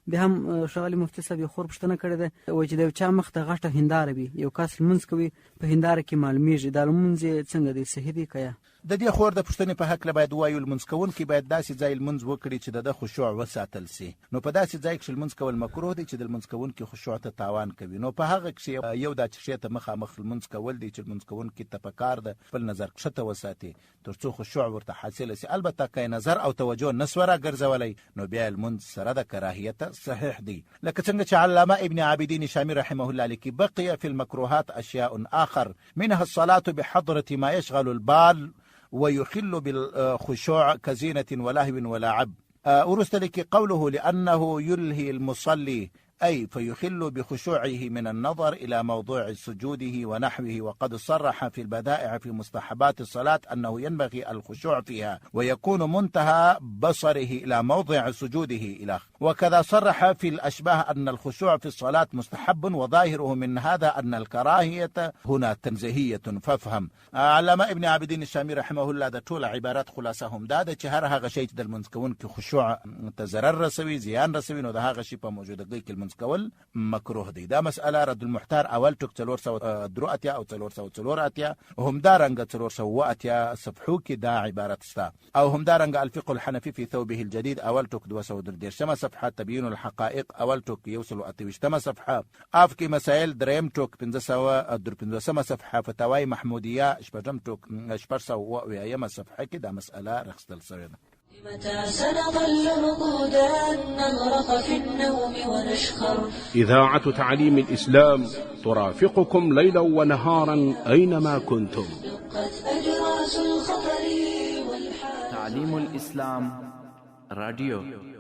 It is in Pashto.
بیا هم ښاغلي مفتي صاحب یو خور پوښتنه کړې ده، وایي چې د یو چا مخ ته غټه هنداره وي، یو کس لمونځ کوي په هنداره کې معلومیږي، دا لمونځ یې څنګه دی، صحیح دی که یا؟ د دې خور د پوښتنې په هکله باید ووایو لمونځ کوونکی باید داسې ځای لمونځ وکړي چې د خشوع وساتل سي. نو په داسې ځای کې لمونځ کول مکروه دی چې د لمونځ کوونکي خشوع ته تاوان کوي. نو په هغه کې یو دا چې شی ته مخامخ لمونځ کول دی چې لمونځ کوونکي ته پکار ده خپل نظر کښته وساتي تر څو خشوع ورته حاصله سي. البته که نظر او توجه نسوه راګرځولی نو بیا لمونځ سره د کراهیت صحیح دی. لکه څنګه چې علامه ابن عابدین شامی رحمه الله لیکي بقي في المكروهات اشياء آخر منها الصلاة بحضرة ما يشغل البال ويخل بالخشوع كزينة ولهو ولعب. ورست لك قوله لأنه يلهي المصلي أي فيخل بخشوعه من النظر إلى موضوع سجوده ونحوه. وقد صرح في البدائع في مستحبات الصلاة أنه ينبغي الخشوع فيها ويكون منتهى بصره إلى موضع سجوده إلى. وكذا صرح في الأشباه أن الخشوع في الصلاة مستحب وظاهره من هذا أن الكراهية هنا تنزيهية. فافهم. علامه ابن عابدین الشامی رحمه الله د ټول عبارات خلاصه هم دا ده چې هر هغه شی چې د لمونځ کوونکي خشوع ته ضرر رسوي، زیان رسوي، نو د هغه شی په موجودګۍ کې لمونځ کول مکروه دی. دا مسأله رد المحتار اول ټوک 403 او 404 همدارنګه 408 صفحو کې دا عبارت ستا، او همدارنګه الفقه الحنفي في ثوبه الجديد اول ټوک 213 صفحه، تبيين الحقائق اول ټوک 128 صفحه، اف کې مسائل دریم ټوک 515 صفحه، فتاوی محمودیه شپږم ټوک 408 صفحه کې دا مسأله رخصتل شوې ده. متى سنظل رقودا نغرق في النوم ونشخر. إذاعة تعليم الإسلام ترافقكم ليلا ونهارا أينما كنتم. دقت أجراس الخطر والحال. تعليم الإسلام راديو.